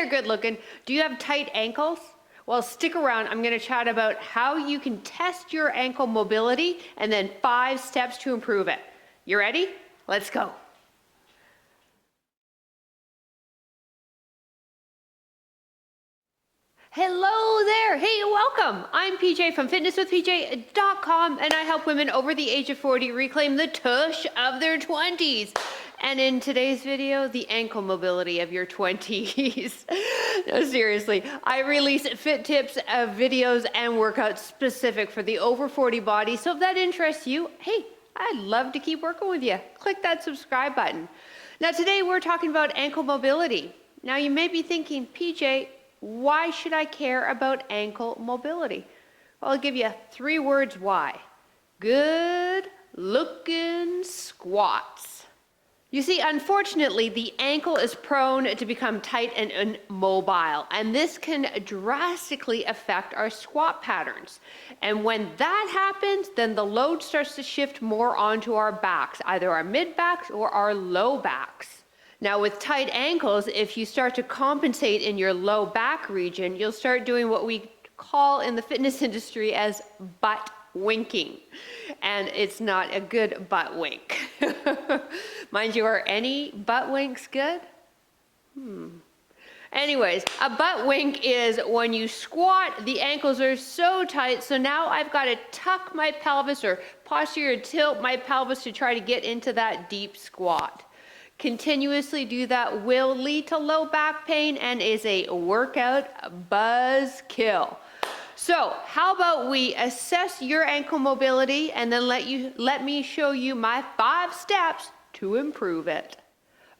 there, good looking. Do you have tight ankles? Well, stick around. I'm going to chat about how you can test your ankle mobility and then 5 steps to improve it. You ready? Let's go. Hello there. Hey, welcome. I'm PJ from fitnesswithpj.com, and I help women over the age of 40 reclaim the tush of their 20s. And in today's video, the ankle mobility of your 20s. No, seriously, I release fit tips, videos, and workouts specific for the over 40 body. So if that interests you, hey, I'd love to keep working with you. Click that subscribe button. Now today we're talking about ankle mobility. Now you may be thinking, PJ, why should I care about ankle mobility? Well, I'll give you 3 words why. Good looking squats. You see, unfortunately, the ankle is prone to become tight and immobile, and this can drastically affect our squat patterns. And when that happens, then the load starts to shift more onto our backs, either our mid backs or our low backs. Now with tight ankles, if you start to compensate in your low back region, you'll start doing what we call in the fitness industry as butt winking. And it's not a good butt wink. Mind you, are any butt winks good? Anyways, a butt wink is when you squat, the ankles are so tight, so now I've got to tuck my pelvis or posterior tilt my pelvis to try to get into that deep squat. Continuously do that will lead to low back pain and is a workout buzzkill. So how about we assess your ankle mobility and then let me show you my 5 steps to improve it.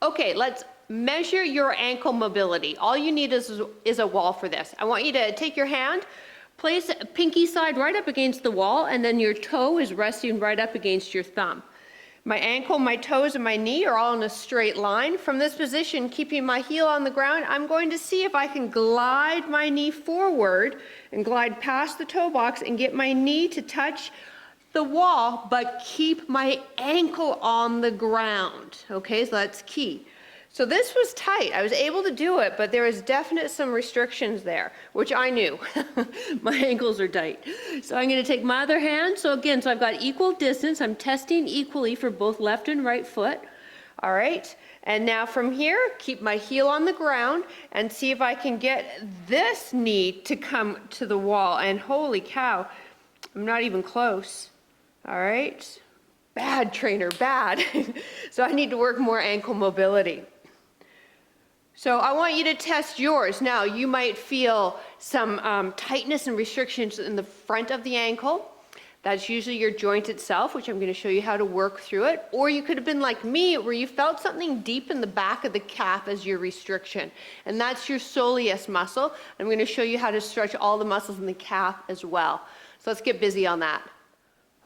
Okay, let's measure your ankle mobility. All you need is a wall for this. I want you to take your hand, place pinky side right up against the wall, and then your toe is resting right up against your thumb. My ankle, my toes, and my knee are all in a straight line. From this position, keeping my heel on the ground, I'm going to see if I can glide my knee forward and glide past the toe box and get my knee to touch the wall, but keep my ankle on the ground. Okay, so that's key. So this was tight. I was able to do it, but there was definite some restrictions there, which I knew. My ankles are tight. So I'm going to take my other hand. So again, so I've got equal distance. I'm testing equally for both left and right foot. All right. And now from here, keep my heel on the ground and see if I can get this knee to come to the wall. And holy cow, I'm not even close. All right. Bad trainer, bad. So I need to work more ankle mobility. So I want you to test yours. Now, you might feel some tightness and restrictions in the front of the ankle. That's usually your joint itself, which I'm going to show you how to work through it. Or you could have been like me, where you felt something deep in the back of the calf as your restriction. And that's your soleus muscle. I'm going to show you how to stretch all the muscles in the calf as well. So let's get busy on that.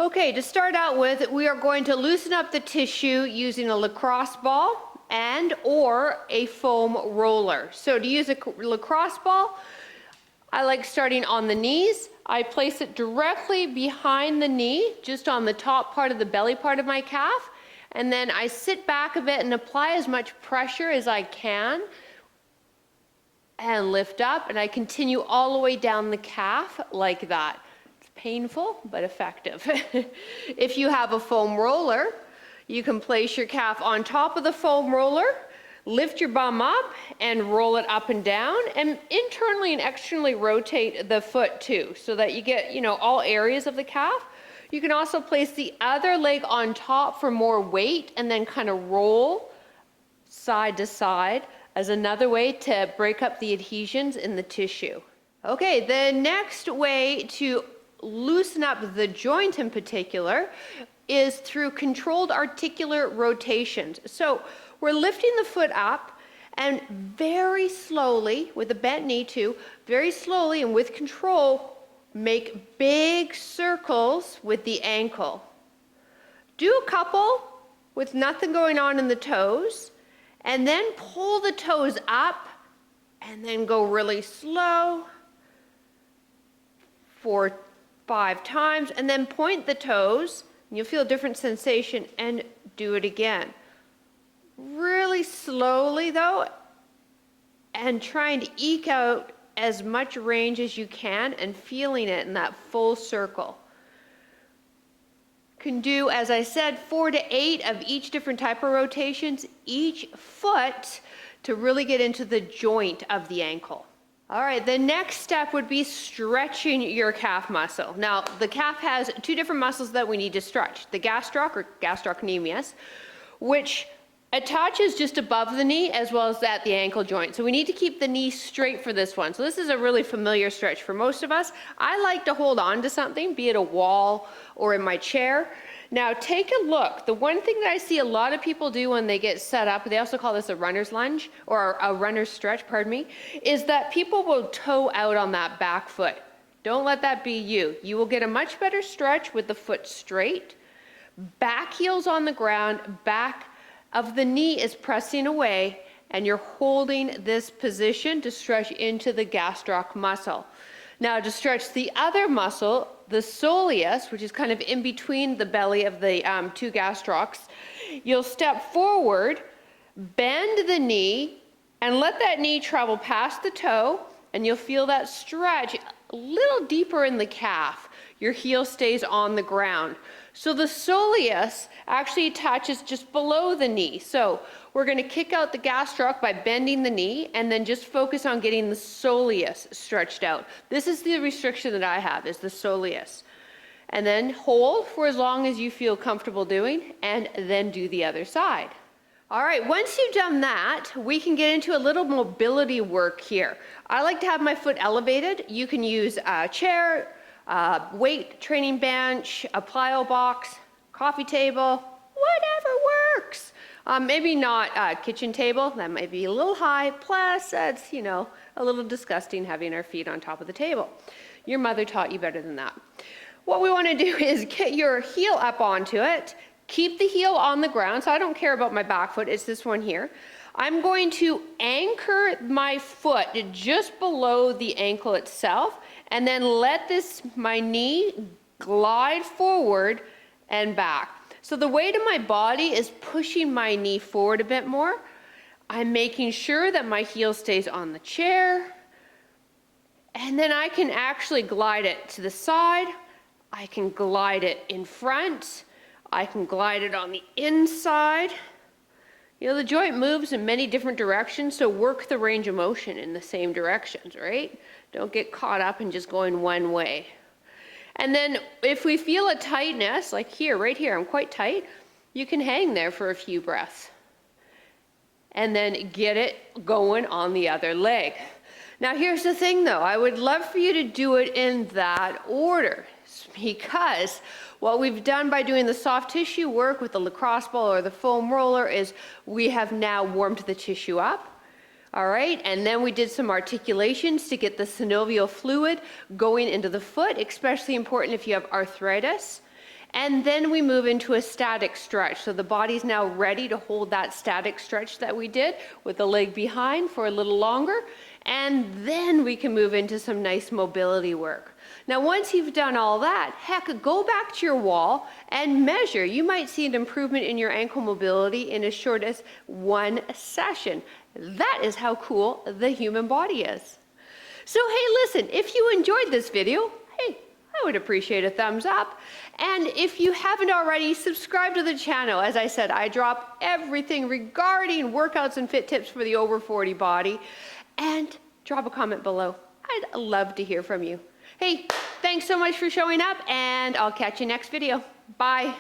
Okay, to start out with, we are going to loosen up the tissue using a lacrosse ball and or a foam roller. So to use a lacrosse ball, I like starting on the knees. I place it directly behind the knee, just on the top part of the belly part of my calf. And then I sit back a bit and apply as much pressure as I can and lift up. And I continue all the way down the calf like that. It's painful, but effective. If you have a foam roller, you can place your calf on top of the foam roller, lift your bum up and roll it up and down, and internally and externally rotate the foot too, so that you get, all areas of the calf. You can also place the other leg on top for more weight and then kind of roll side to side as another way to break up the adhesions in the tissue. Okay, the next way to loosen up the joint in particular is through controlled articular rotations. So we're lifting the foot up and very slowly, with a bent knee too, very slowly and with control, make big circles with the ankle. Do a couple with nothing going on in the toes, and then pull the toes up and then go really slow 4, 5 times, and then point the toes. You'll feel a different sensation and do it again. Really slowly though, and trying to eke out as much range as you can and feeling it in that full circle. Can do, as I said, 4 to 8 of each different type of rotations, each foot, to really get into the joint of the ankle. All right, the next step would be stretching your calf muscle. Now, the calf has 2 different muscles that we need to stretch. The gastroc, or gastrocnemius, which attaches just above the knee as well as at the ankle joint. So we need to keep the knee straight for this one. So this is a really familiar stretch for most of us. I like to hold on to something, be it a wall or in my chair. Now take a look. The one thing that I see a lot of people do when they get set up, they also call this a runner's lunge or a runner's stretch, pardon me, is that people will toe out on that back foot. Don't let that be you. You will get a much better stretch with the foot straight, back heels on the ground, back of the knee is pressing away, and you're holding this position to stretch into the gastroc muscle. Now to stretch the other muscle, the soleus, which is kind of in between the belly of the 2 gastrocs, you'll step forward, bend the knee, and let that knee travel past the toe, and you'll feel that stretch a little deeper in the calf. Your heel stays on the ground. So the soleus actually attaches just below the knee. So we're going to kick out the gastroc by bending the knee and then just focus on getting the soleus stretched out. This is the restriction that I have, is the soleus. And then hold for as long as you feel comfortable doing, and then do the other side. All right, once you've done that, we can get into a little mobility work here. I like to have my foot elevated. You can use a chair, weight training bench, a plyo box, coffee table, whatever works. Maybe not a kitchen table, that might be a little high, plus it's, you know, a little disgusting having our feet on top of the table. Your mother taught you better than that. What we want to do is get your heel up onto it, keep the heel on the ground, so I don't care about my back foot, it's this one here. I'm going to anchor my foot just below the ankle itself, and then let my knee glide forward and back. So the weight of my body is pushing my knee forward a bit more. I'm making sure that my heel stays on the chair, and then I can actually glide it to the side. I can glide it in front. I can glide it on the inside. You know, the joint moves in many different directions, so work the range of motion in the same directions, right? Don't get caught up in just going one way. And then if we feel a tightness, like here, right here, I'm quite tight, you can hang there for a few breaths. And then get it going on the other leg. Now here's the thing though, I would love for you to do it in that order, because what we've done by doing the soft tissue work with the lacrosse ball or the foam roller is we have now warmed the tissue up. All right, and then we did some articulations to get the synovial fluid going into the foot, especially important if you have arthritis. And then we move into a static stretch. So the body's now ready to hold that static stretch that we did with the leg behind for a little longer. And then we can move into some nice mobility work. Now, once you've done all that, heck, go back to your wall and measure. You might see an improvement in your ankle mobility in as short as 1 session. That is how cool the human body is. So, hey, listen, if you enjoyed this video, hey, I would appreciate a thumbs up. And if you haven't already, subscribe to the channel. As I said, I drop everything regarding workouts and fit tips for the over 40 body. And drop a comment below. I'd love to hear from you. Hey, thanks so much for showing up, and I'll catch you next video. Bye.